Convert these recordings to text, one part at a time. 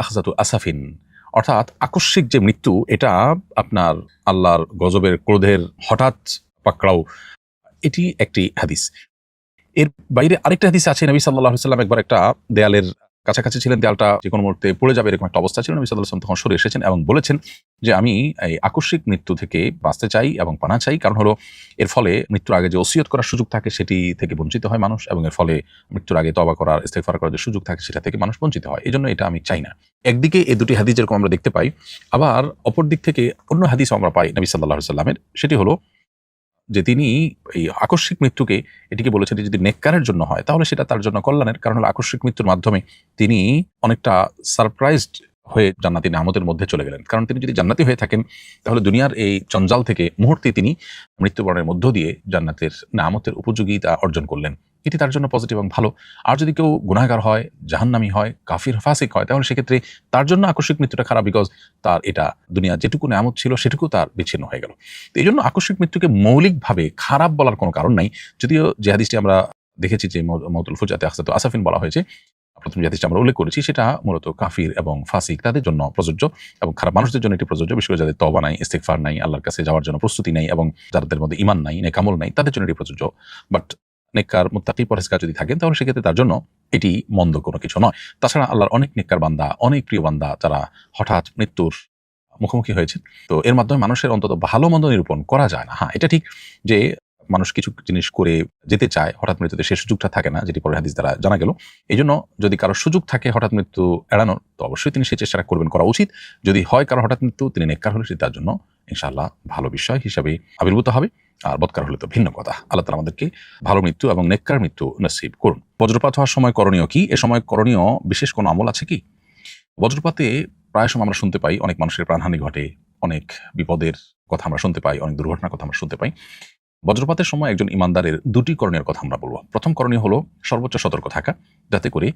আখজাতু আসাফিন, অর্থাৎ আকস্মিক যে মৃত্যু, এটা আপনার আল্লাহর গজবের ক্রোধের হঠাৎ পাকড়াও, এটি একটি হাদিস। এর বাইরে আরেকটা হাদিস আছে, নবী সাল্লাল্লাহু আলাইহি ওয়াসাল্লাম একবার একটা দেয়ালের কাছাকাছি ছিলেন, দেয়ালটা যে কোনো মুহূর্তে পড়ে যাবে এরকম একটা অবস্থা ছিল। নবী সাল্লাল্লাহু আলাইহি ওয়াসাল্লাম তখন সরে এসেছেন এবং বলেছেন যে আমি এই আকস্মিক মৃত্যু থেকে বাঁচতে চাই এবং পানা চাই, কারণ হলো এর ফলে মৃত্যুর আগে যে ওসিয়ত করার সুযোগ থাকে সেটি থেকে বঞ্চিত হয় মানুষ, এবং এর ফলে মৃত্যুর আগে তওবা করার, ইস্তেগফার করার যে সুযোগ থাকে সেটা থেকে মানুষ বঞ্চিত হয়। এজন্য এটা আমি চাই না। একদিকে এই দুটি হাদিস যেরকম আমরা দেখতে পাই, আবার অপর দিক থেকে অন্য হাদিস আমরা পাই নবী সাল্লাল্লাহু আলাইহি ওয়াসাল্লামের, সেটি হলো যে তিনি এই আকস্মিক মৃত্যুকে এটিকে বলেছেন যে যদি নেককারের জন্য হয় তাহলে সেটা তার জন্য কল্যাণের, কারণ হলো আকস্মিক মৃত্যুর মাধ্যমে তিনি অনেকটা সারপ্রাইজড হয়ে জান্নাতি নেয়ামতের মধ্যে চলে গেলেন। কারণ তিনি যদি জান্নাতি হয়ে থাকেন তাহলে দুনিয়ার এই জঞ্জাল থেকে মুহূর্তে তিনি মৃত্যুবরণের মধ্য দিয়ে জান্নাতের নেয়ামতের উপযোগিতা অর্জন করলেন, এটি তার জন্য পজিটিভ এবং ভালো। আর যদি কেউ গুনাহগার হয়, জাহান্নামী হয়, কাফির ফাসিক হয়, তাহলে সেক্ষেত্রে তার জন্য আকস্মিক মৃত্যুটা খারাপ, বিকজ তার এটা দুনিয়া যেটুকু নেয়ামত ছিল সেটুকু তার বিচ্ছিন্ন হয়ে গেল। তো এই জন্য আকস্মিক মৃত্যুকে মৌলিকভাবে খারাপ বলার কোনো কারণ নাই। যদিও যে হাদিসটি আমরা দেখেছি যে মওতুল ফুজাতে আখজাতু আসাফিন বলা হয়েছে, প্রথম যে হাদিসটা আমরা উল্লেখ করেছি, সেটা মূলত কাফির এবং ফাসিক তাদের জন্য প্রযোজ্য, এবং খারাপ মানুষদের জন্য এটি প্রযোজ্য, বিশেষ করে যাদের তওবা নাই, ইস্তিগফার নাই, আল্লাহর কাছে যাওয়ার জন্য প্রস্তুতি নাই, এবং যাদের মধ্যে ঈমান নাই, নেক আমল নাই, তাদের জন্য এটি প্রযোজ্য। বাট নেককার, মুত্তাকি, পরহেজগার যদি থাকেন তাহলে সেক্ষেত্রে তার জন্য এটি মন্দ কোনো কিছু নয়। তাছাড়া আল্লাহর অনেক নেককার বান্দা, অনেক প্রিয় বান্দা যারা হঠাৎ মৃত্যুর মুখোমুখি হয়েছে, তো এর মাধ্যমে মানুষের অন্তত ভালো মন্দ নিরূপণ করা যায় না। হ্যাঁ, এটা ঠিক যে মানুষ কিছু জিনিস করে যেতে চায়, হঠাৎ মৃত্যুতে সে সুযোগটা থাকে না, যেটি পরের হাদিস দ্বারা জানা গেল। এই জন্য যদি কারো সুযোগ থাকে হঠাৎ মৃত্যু এড়ানোর, তো অবশ্যই তিনি সেই চেষ্টাটা করবেন, করা উচিত। যদি হয় কারো হঠাৎ মৃত্যু, তিনি নেককার হলে সেটি তার জন্য ইনশাআল্লাহ ভালো বিষয় হিসাবে আবির্ভূত হবে, আর বদকার হলে তো ভিন্ন কথা। আল্লাহ তাআলা আমাদেরকে ভালো মৃত্যু এবং নেককার মৃত্যু নসিব করুন। বজ্রপাত হওয়ার সময় করণীয় কি? এ সময় করণীয় বিশেষ কোনো আমল আছে কি? বজ্রপাতে প্রায় সময় আমরা শুনতে পাই অনেক মানুষের প্রাণহানি ঘটে, অনেক বিপদের কথা আমরা শুনতে পাই, অনেক দুর্ঘটনার কথা আমরা শুনতে পাই। বজ্রপাতের সময় একজন ইমানদারের দুটি করণীয়ের কথা আমরা বলবো। প্রথম করণীয় হলো সর্বোচ্চ সতর্ক থাকা, যাতে করে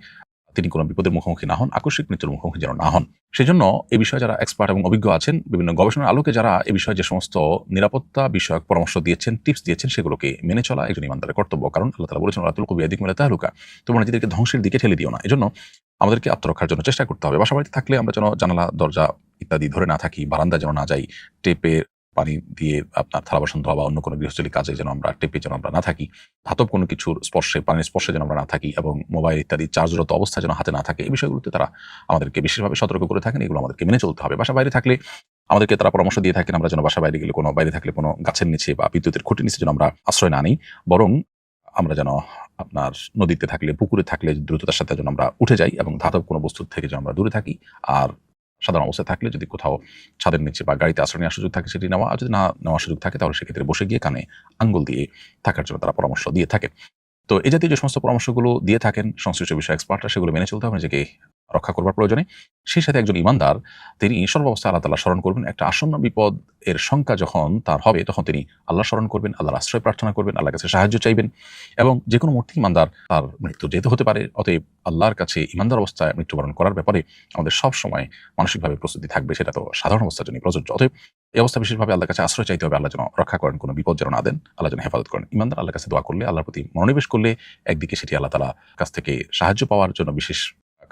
তিনি কোনো বিপদের মুখোমুখি না হন, আকস্মিক মৃত্যুর মুখোমুখি যেন না হন। সেজন্য এ বিষয়ে যারা এক্সপার্ট এবং অভিজ্ঞ আছেন, বিভিন্ন গবেষণার আলোকে যারা এ বিষয়ে যে সমস্ত নিরাপত্তা বিষয়ক পরামর্শ দিয়েছেন, টিপস দিয়েছেন, সেগুলোকে মেনে চলা একজন ইমানদারের কর্তব্য। কারণ আল্লাহ তাআলা বলেছেন, ওয়ালা তুলকু বিয়াদিকুম ইলা তাহলুকা, তোমরা নিজেদেরকে ধ্বংসের দিকে ঠেলে দিও না। এজন্য আমাদেরকে আত্মরক্ষার জন্য চেষ্টা করতে হবে। বাসাবাড়িতে থাকলে আমরা যেন জানালা, দরজা ইত্যাদি ধরে না থাকি, বারান্দায় যেন না যাই, টেপে পানি দিয়ে আপনার থালা বাসন ধোয়া বা অন্য কোনো গৃহস্থলী কাজে যেন আমরা টেপে যেন আমরা না থাকি, ধাতব কোনো কিছুর স্পর্শে, পানির স্পর্শে যেন আমরা না থাকি, এবং মোবাইল ইত্যাদি চার্জরত অবস্থায় যেন হাতে না থাকে, এই বিষয়গুলোতে তারা আমাদেরকে বিশেষভাবে সতর্ক করে থাকেন। এগুলো আমাদেরকে মেনে চলতে হবে। বাসা বাইরে থাকলে আমাদেরকে তারা পরামর্শ দিয়ে থাকেন আমরা যেন বাসা বাইরে গেলে, কোনো বাইরে থাকলে কোনো গাছের নিচে বা বিদ্যুতের খুঁটির নিচে যেন আমরা আশ্রয় না নিই, বরং আমরা যেন আপনার নদীতে থাকলে, পুকুরে থাকলে দ্রুততার সাথে যেন আমরা উঠে যাই, এবং ধাতব কোনো বস্তুর থেকে যেন আমরা দূরে থাকি। আর সাধারণ অবস্থায় থাকলে যদি কোথাও ছাদের নিচে বা গাড়িতে আশ্রয় নেওয়ার সুযোগ থাকে সেটি নেওয়া, আর যদি না নেওয়ার সুযোগ থাকে তাহলে সেক্ষেত্রে বসে গিয়ে কানে আঙ্গুল দিয়ে থাকার জন্য তারা পরামর্শ দিয়ে থাকেন। তো এই জাতীয় যে সমস্ত পরামর্শগুলো দিয়ে থাকেন সংশ্লিষ্ট বিষয় এক্সপার্টরা, সেগুলো মেনে চলতে হবে নিজেকে রক্ষা করবার প্রয়োজনে। সেই সাথে একজন ইমানদার তিনি সর্বাবস্থায় আল্লাহ তাআলা স্মরণ করবেন। একটা আসন্ন বিপদ এর শঙ্কা যখন তার হবে, তখন তিনি আল্লাহ স্মরণ করবেন, আল্লাহর আশ্রয় প্রার্থনা করবেন, আল্লাহর কাছে সাহায্য চাইবেন, এবং যে কোনো মুহূর্তে ইমানদার তার মৃত্যু যেতে হতে পারে। অতএব আল্লাহর কাছে ইমানদার অবস্থায় মৃত্যুবরণ করার ব্যাপারে আমাদের সব সময় মানসিকভাবে প্রস্তুতি থাকবে, সেটা তো সাধারণ অবস্থার জন্য প্রযোজ্য। অতএব এই অবস্থা বিশেষভাবে আল্লাহর কাছে আশ্রয় চাইতে হবে, আল্লাহ যেন রক্ষা করেন, কোনো বিপদ যেন না দেন, আল্লাহ যেন হেফাজত করেন। ইমানদার আল্লাহর কাছে দোয়া করলে, আল্লাহর প্রতি মনোনিবেশ করলে, একদিকে সেটি আল্লাহ তাআলা কাছ থেকে সাহায্য পাওয়ার জন্য বিশেষ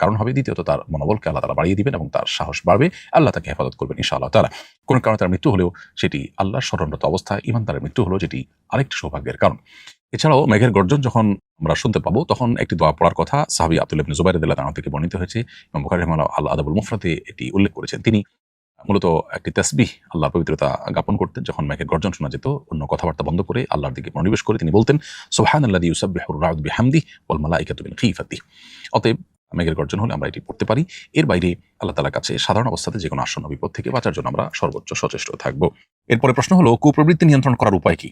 কারণ হবে, দ্বিতীয়ত তার মনোবলকে আল্লাহ তাআলা বাড়িয়ে দিবেন এবং তার সাহস বাড়বে, আল্লাহ তাকে হেফাজত করবেন ইনশাআল্লাহ তাআলা। কোন কারণে তার মৃত্যু হলেও সেটি আল্লাহর স্মরণরত অবস্থায় ইমানদারের মৃত্যু হলো, যেটি আরেকটি সৌভাগ্যের কারণ। এছাড়াও মেঘের গর্জন যখন আমরা শুনতে পাবো, তখন একটি দোয়া পড়ার কথা সাহাবী আব্দুল্লাহ ইবনে জুবাইর রাদিয়াল্লাহু তাআলা থেকে বর্ণিত হয়েছে। ইমাম বুখারী রাহিমাহুল্লাহ আল আদাবুল মুফরাদে এটি উল্লেখ করেছেন। তিনি মূলত একটি তাসবিহ, আল্লাহর পবিত্রতা জ্ঞাপন করতেন। যখন মেঘের গর্জন শোনা যেত, অন্য কথাবার্তা বন্ধ করে আল্লাহর দিকে মনোনিবেশ করে তিনি বলতেন, সুবহানাল্লাযী ইউসাব্বিহুর রা'দু বিহামদিহি ওয়াল মালাইকাতু মিন খিফাতিহি। অতএব মেঘের গর্জন হলে আমরা এটি পড়তে পারি। এর বাইরে আল্লাহ তাআলার কাছে সাধারণ অবস্থাতে যে কোনো আসন্ন বিপদ থেকে বাঁচার জন্য আমরা সর্বোচ্চ সচেষ্ট থাকব। এরপরে প্রশ্ন হলো, কুপ্রবৃত্তি নিয়ন্ত্রণ করার উপায় কি?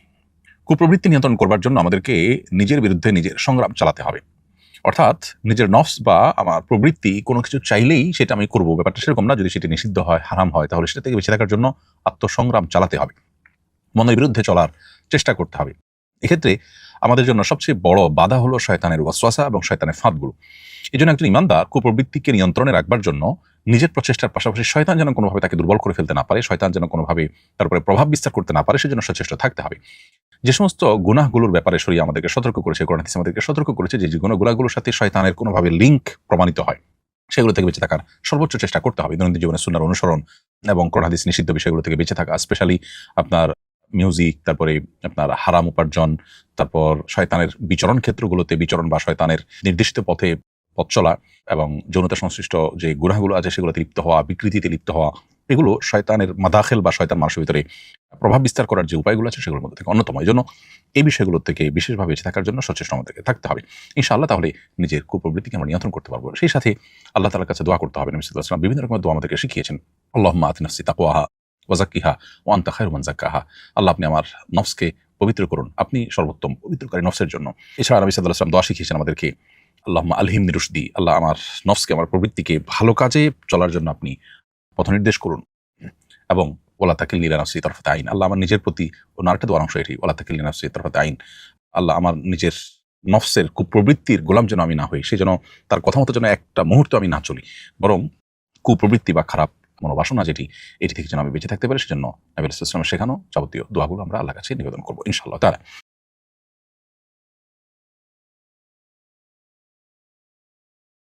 কুপ্রবৃত্তি নিয়ন্ত্রণ করবার জন্য আমাদেরকে নিজের বিরুদ্ধে নিজের সংগ্রাম চালাতে হবে। অর্থাৎ নিজের নফস বা আমার প্রবৃত্তি কোনো কিছু চাইলেই সেটা আমি করব, ব্যাপারটা সেরকম না। যদি সেটি নিষিদ্ধ হয়, হারাম হয়, তাহলে সেটা থেকে বেঁচে থাকার জন্য আত্মসংগ্রাম চালাতে হবে, মনের বিরুদ্ধে চলার চেষ্টা করতে হবে। এক্ষেত্রে আমাদের জন্য সবচেয়ে বড় বাধা হলো শয়তানের ওয়াসওয়াসা এবং শয়তানের ফাঁদগুলো। এই জন্য একজন ইমানদার কুপ্রবৃত্তিকে নিয়ন্ত্রণে রাখবার জন্য নিজের প্রচেষ্টার পাশাপাশি শয়তান যেন কোনোভাবে তাকে দুর্বল করে ফেলতে না পারে, শয়তান যেন কোনোভাবে তার উপরে প্রভাব বিস্তার করতে না পারে, সেজন্য সচেষ্ট থাকতে হবে। যে সমস্ত গুনাহগুলোর ব্যাপারে শরীয়ত আমাদেরকে সতর্ক করেছে, কোরআন হাদিস আমাদেরকে সতর্ক করেছে, যে গুনাহগুলোর সাথে শয়তানের কোনোভাবে লিঙ্ক প্রমাণিত হয়, সেগুলো থেকে বেঁচে থাকার সর্বোচ্চ চেষ্টা করতে হবে। দৈনন্দিন জীবনে সুন্নাহর অনুসরণ এবং কোরআন হাদিস নিষিদ্ধ বিষয়গুলো থেকে বেঁচে থাকা, স্পেশালি আপনার মিউজিক, তারপরে আপনার হারাম উপার্জন, তারপর শয়তানের বিচরণ ক্ষেত্রগুলোতে বিচরণ বা শয়তানের নির্দিষ্ট পথে পথ চলা, এবং যৌনতা সংশ্লিষ্ট যে গুনাহগুলো আছে সেগুলোতে লিপ্ত হওয়া, বিকৃতিতে লিপ্ত হওয়া, এগুলো শয়তানের মাদাখেল বা শয়তান মানুষের ভিতরে প্রভাব বিস্তার করার যে উপায়গুলো আছে সেগুলোর মধ্যে থেকে অন্যতম। এই জন্য এই বিষয়গুলো থেকে বিশেষভাবে বেঁচে থাকার জন্য সচেষ্ট আমাদেরকে থাকতে হবে ইনশাআল্লাহ। তাহলে নিজের কুপ্রবৃত্তিকে আমরা নিয়ন্ত্রণ করতে পারবো। সেই সাথে আল্লাহ তাআলার কাছে দোয়া করতে হবে। নবী সাল্লাল্লাহু আলাইহি ওয়াসাল্লাম বিভিন্ন রকমের দোয়া আমাদেরকে শিখিয়েছেন। আল্লাহুম্মা আতি নাফসি তাকওয়াহা ওয়া যাক্কিহা ওয়া আনতা খায়রু মান যাক্কাহা। আল্লাহ, আপনি আমার নফসকে পবিত্র করুন, আপনি সর্বোত্তম পবিত্রকারী নফসের জন্য। এছাড়া নবী সাল্লাল্লাহু আলাইহি ওয়াসাল্লাম দোয়া শিখিয়েছেন আমাদেরকে, আল্লাহুম্মা আলহিমনি রুশদি, আল্লাহ আমার নফসকে, আমার প্রবৃত্তিকে ভালো কাজে চলার জন্য আপনি পথনির্দেশ করুন। এবং ওয়ালা তাকিলনি ইলা নাফসি তারফাতা আইন, আল্লাহ আমার নিজের প্রতি, অন্য আরেকটা দোয়ার অংশ এটি, ওয়ালা তাকিলনি নাফসি তারফাতা আইন, আল্লাহ আমার নিজের নফসের কুপ্রবৃত্তির গোলাম যেন আমি না হই, সে যেন তার কথা মতো যেন একটা মুহূর্ত আমি না চলি, বরং কুপ্রবৃত্তি বা খারাপ মনোবাসনা এটি থেকে যেন আমি বেঁচে থাকতে পারি। সেজন্য নবী সাল্লাল্লাহু আলাইহি ওয়াসাল্লামের শেখানো যাবতীয় দোয়াগুলো আমরা আল্লাহর কাছে নিবেদন করবো ইনশাআল্লাহ তাআলা।